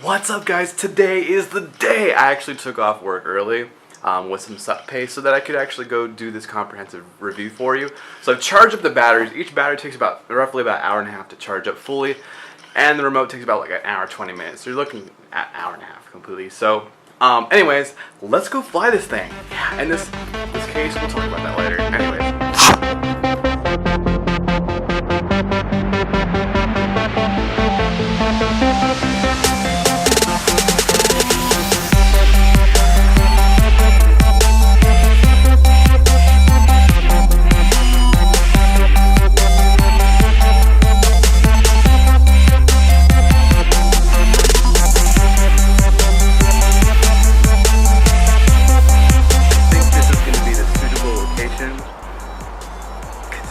What's up, guys? Today is the day I actually took off work early with some sup pay so that I could actually go do this comprehensive review for you. So I've charged up the batteries. Each battery takes roughly about an hour and a half to charge up fully, and the remote takes about like an hour 20 minutes. So you're looking at an hour and a half completely. So anyways, let's go fly this thing. And this case, we'll talk about that later. Anyways.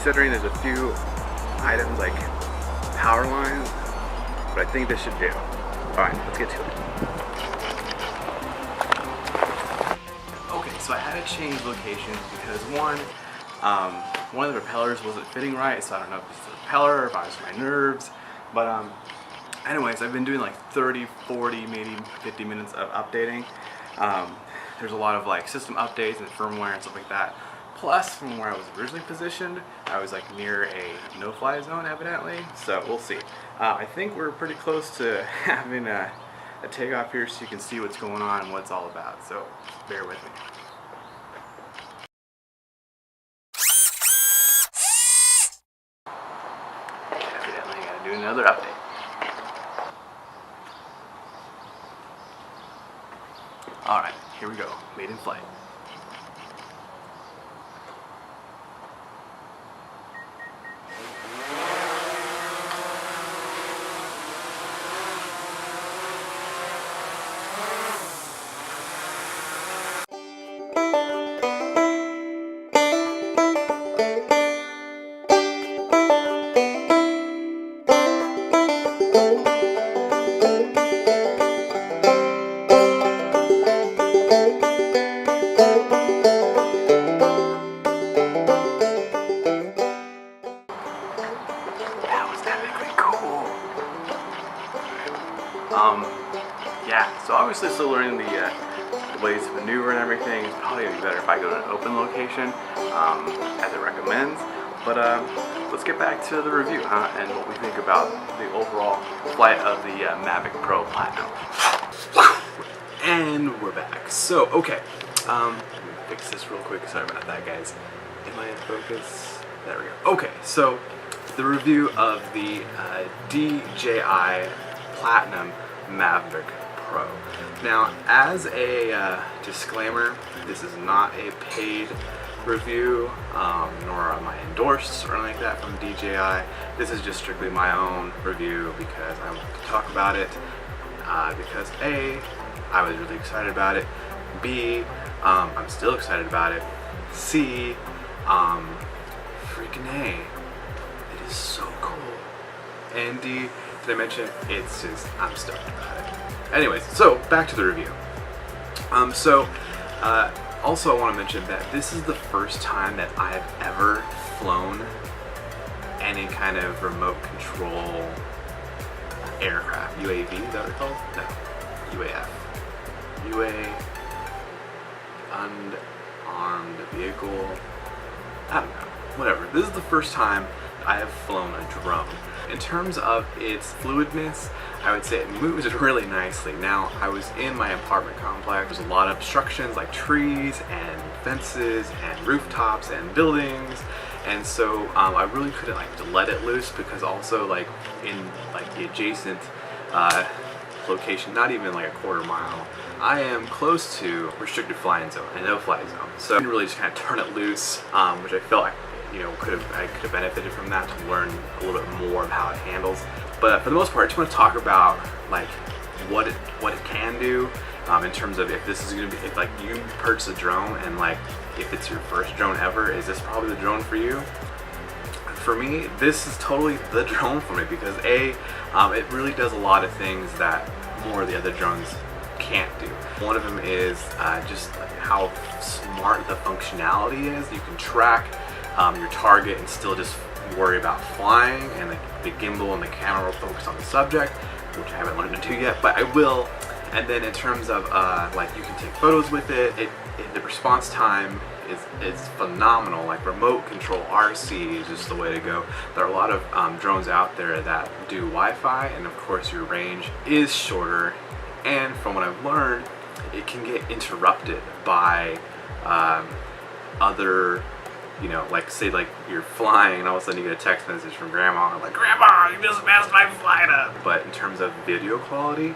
Considering there's a few items like power lines, but I think this should do. Alright, let's get to it. Okay, so I had to change locations because one of the propellers wasn't fitting right, so I don't know if it's the propeller or if I was my nerves, but anyways, I've been doing like 30, 40, maybe 50 minutes of updating. There's a lot of like system updates and firmware and stuff like that. Plus, from where I was originally positioned, I was like near a no-fly zone, evidently. So we'll see. I think we're pretty close to having a takeoff here, so you can see what's going on and what it's all about. So bear with me. Evidently, I gotta do another update. All right, here we go. Maiden flight. Yeah, so obviously still learning the ways to maneuver and everything. It's probably going to be better if I go to an open location, as it recommends. But let's get back to the review, and what we think about the overall flight of the Mavic Pro Platinum. And we're back. So, okay, let me fix this real quick. Sorry about that, guys. Am I in focus? There we go. Okay, so the review of the DJI Platinum Mavic Pro. Now, as a disclaimer, this is not a paid review, nor am I endorsed or anything like that from DJI. This is just strictly my own review because I want to talk about it, because A, I was really excited about it, B, I'm still excited about it, C, freaking A, it is so cool, and D, did I mention, it's just, I'm stoked about it. Anyways, so back to the review. Also I want to mention that this is the first time that I have ever flown any kind of remote control aircraft. UAV, is that what it's called? No, UAF. Unarmed vehicle. I don't know. Whatever. This is the first time I have flown a drone. In terms of its fluidness, I would say it moves really nicely. Now, I was in my apartment complex. There's a lot of obstructions like trees and fences and rooftops and buildings, and so I really couldn't like let it loose, because also like in like the adjacent location, not even like a quarter mile, I am close to restricted flying zone and no-fly zone. So I didn't really just kind of turn it loose, which I felt like, you know, I could have benefited from that to learn a little bit more of how it handles. But for the most part, I just want to talk about like what it can do, in terms of if this is going to be, if like you purchase a drone and like if it's your first drone ever, is this probably the drone for you? For me, this is totally the drone for me, because A, it really does a lot of things that more of the other drones can't do. One of them is just like how smart the functionality is. You can track your target and still just worry about flying, and the gimbal and the camera will focus on the subject. which I haven't learned to do yet, but I will. And then in terms of like you can take photos with it, the response time is phenomenal. Like remote control RC is just the way to go. There are a lot of drones out there that do Wi-Fi, and of course your range is shorter. And from what I've learned, it can get interrupted by other, you know, like say like you're flying and all of a sudden you get a text message from grandma like, "Grandma, you just messed my flight up." But in terms of video quality,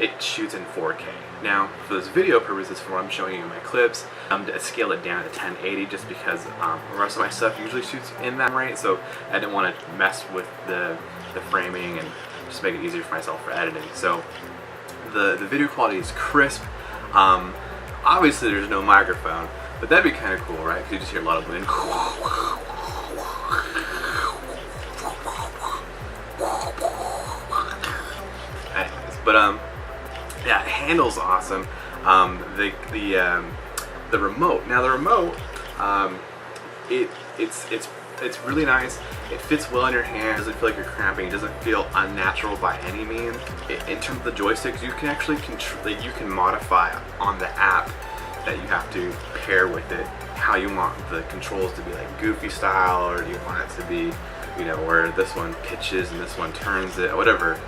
it shoots in 4K. Now, for those video purposes, for what I'm showing you in my clips, I scaled it down to 1080 just because the rest of my stuff usually shoots in that rate, so I didn't want to mess with the framing and just make it easier for myself for editing. So the video quality is crisp. Obviously there's no microphone, but that'd be kind of cool, right? Because you just hear a lot of wind. Anyways, but yeah, it handles awesome. The remote. Now the remote, it's really nice. It fits well in your hand. It doesn't feel like you're cramping. It doesn't feel unnatural by any means. In terms of the joysticks, you can actually control. You can modify on the app that you have to pair with it how you want the controls to be, like goofy style, or do you want it to be, you know, where this one pitches and this one turns it, or whatever.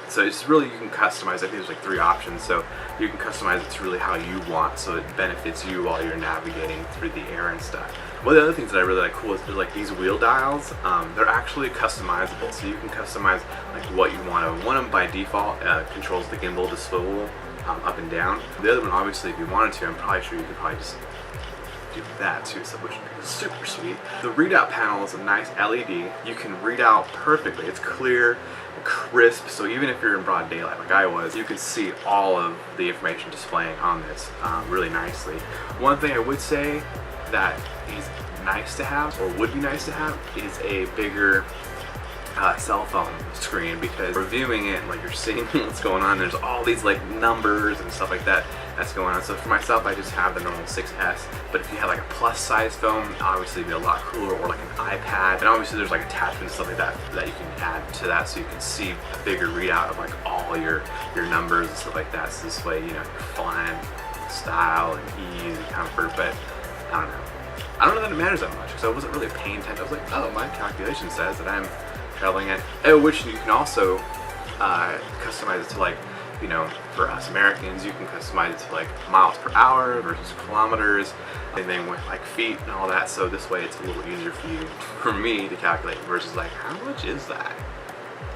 So it's really, you can customize. I think there's like 3 options, so you can customize it to really how you want, so it benefits you while you're navigating through the air and stuff. One of the other things that I really like cool is like these wheel dials. They're actually customizable, so you can customize like what you want. One of them by default controls the gimbal to swivel up and down. The other one, obviously, if you wanted to, I'm probably sure you could probably just do that too, so which is super sweet. The readout panel is a nice LED. You can read out perfectly. It's clear, crisp, so even if you're in broad daylight like I was, you can see all of the information displaying on this really nicely. One thing I would say that is nice to have, or would be nice to have, is a bigger cell phone screen, because reviewing it, like you're seeing what's going on, there's all these like numbers and stuff like that that's going on. So for myself, I just have the normal 6S, but if you have like a plus size phone, obviously it'd be a lot cooler, or like an iPad. And obviously there's like attachments and stuff like that that you can add to that, so you can see a bigger readout of like all your numbers and stuff like that. So this way, you know, you're flying with style and ease and comfort. But I don't know that it matters that much, because I wasn't really paying attention. I was like, oh, my calculation says that I'm traveling at, which you can also customize it to, like, you know, for us Americans, you can customize it to like miles per hour versus kilometers, and then with like feet and all that. So this way it's a little easier for me to calculate versus like, how much is that?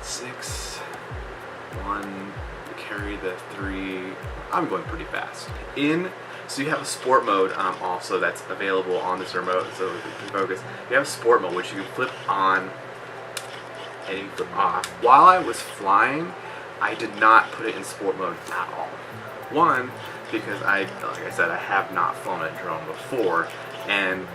6, 1, carry the 3. I'm going pretty fast. So you have a sport mode also that's available on this remote, so you can focus. You have a sport mode which you can flip on and you can flip off. While I was flying, I did not put it in sport mode at all. One, because like I said, I have not flown a drone before, and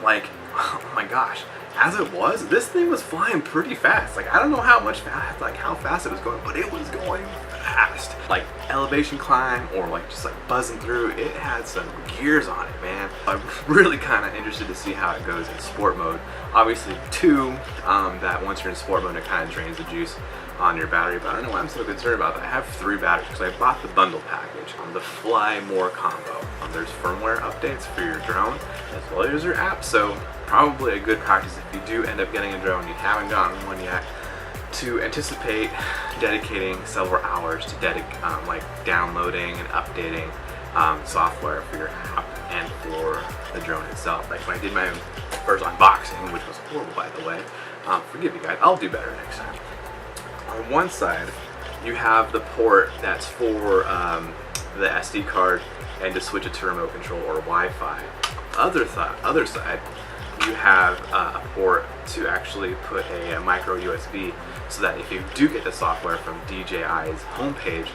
like, oh my gosh, as it was, this thing was flying pretty fast. Like, I don't know how fast it was going, but it was going fast. Like elevation climb, or like just like buzzing through, it had some gears on it, man. I'm really kind of interested to see how it goes in sport mode. Obviously, that once you're in sport mode, it kind of drains the juice on your battery, but I don't know why I'm so concerned about that. I have 3 batteries because I bought the bundle package on the Fly More combo. There's firmware updates for your drone as well as your app, so probably a good practice if you do end up getting a drone, you haven't gotten one yet, to anticipate dedicating several hours to like downloading and updating software for your app and for the drone itself. Like when I did my first unboxing, which was horrible by the way, forgive me guys, I'll do better next time. On one side, you have the port that's for the SD card and to switch it to remote control or Wi-Fi. Other side, you have a port to actually put a micro USB, so that if you do get the software from DJI's homepage,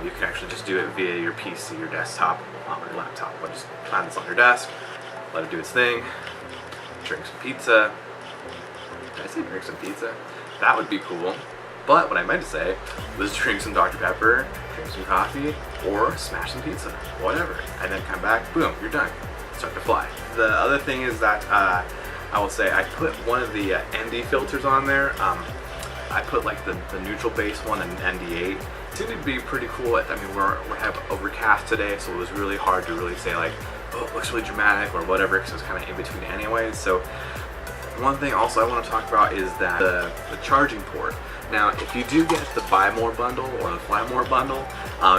you can actually just do it via your PC, your desktop, or your laptop. Or just plant this on your desk, let it do its thing, drink some pizza. Did I say drink some pizza? That would be cool. But what I meant to say was drink some Dr. Pepper, drink some coffee, or smash some pizza, whatever. And then come back, boom, you're done. Start to fly. The other thing is that I will say I put one of the ND filters on there. I put like the neutral base one and ND8. It seemed to be pretty cool. I mean, we have overcast today, so it was really hard to really say like, oh, it looks really dramatic or whatever, because it was kind of in between anyways. So one thing also I want to talk about is that the charging port. Now, if you do get the Buy More bundle or the Fly More bundle,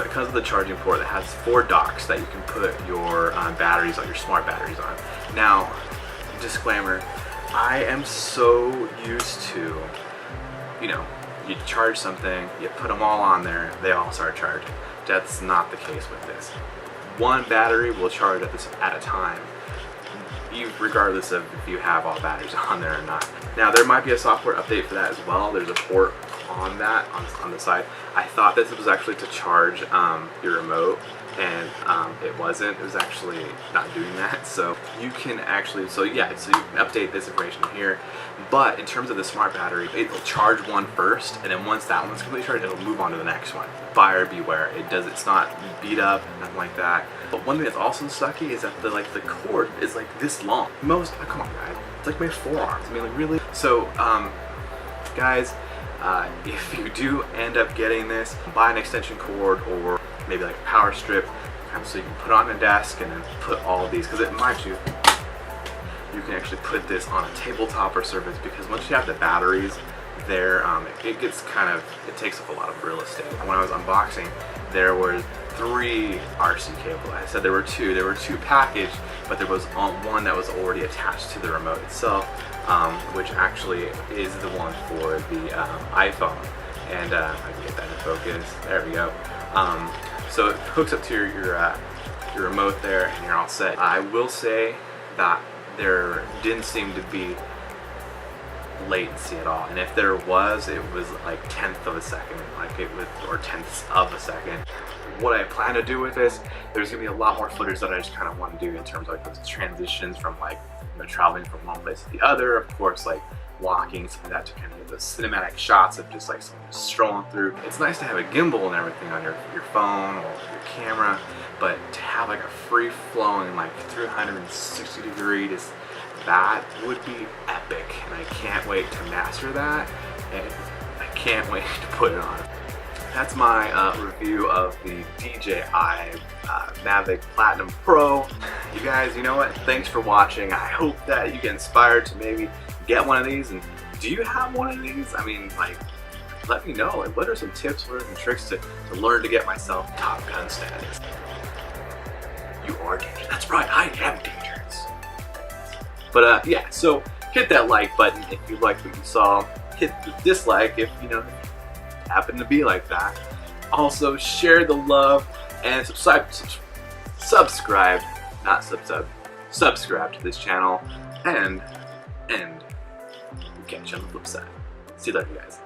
because of the charging port, it has 4 docks that you can put your batteries on, your smart batteries on. Now, disclaimer, I am so used to, you know, you charge something, you put them all on there, they all start charging. That's not the case with this. One battery will charge at a time, regardless of if you have all batteries on there or not. Now, there might be a software update for that as well. There's a port on that on the side. I thought this was actually to charge your remote, and it wasn't. It was actually not doing that. So you can actually, so you can update this information here. But in terms of the smart battery, it'll charge one first, and then once that one's completely charged, it'll move on to the next one. Buyer beware. It's not beat up, nothing like that. But one thing that's also sucky is that the cord is like this long. Come on guys, it's like my forearms. I mean, like, really. So guys, if you do end up getting this, buy an extension cord or maybe like a power strip, so you can put on a desk and then put all of these, because it might you can actually put this on a tabletop or surface, because once you have the batteries there, it takes up a lot of real estate. When I was unboxing, there were 3 RC cables. I said there were 2. There were 2 packaged, but there was one that was already attached to the remote itself, which actually is the one for the iPhone. And I can get that in focus. There we go. So it hooks up to your remote there, and you're all set. I will say that there didn't seem to be latency at all, and if there was, it was like tenth of a second, or tenths of a second. What I plan to do with this, there's gonna be a lot more footage that I just kind of want to do in terms of like those transitions from traveling from one place to the other, of course, like walking, something like that, to kind of get those cinematic shots of just like someone just strolling through. It's nice to have a gimbal and everything on your phone or your camera, but to have like a free-flowing, like 360 degree, that would be epic, and I can't wait to master that, and I can't wait to put it on. That's my review of the DJI Mavic Platinum Pro. You guys, you know what? Thanks for watching. I hope that you get inspired to maybe get one of these. And do you have one of these? I mean, like, let me know. Like, what are some tips, what are some tricks to learn to get myself Top Gun status? You are dangerous. That's right, I am dangerous. But yeah, so hit that like button if you liked what you saw. Hit the dislike if you happen to be like that. Also, share the love and subscribe to this channel, and we'll catch you on the flip side. See you later, guys.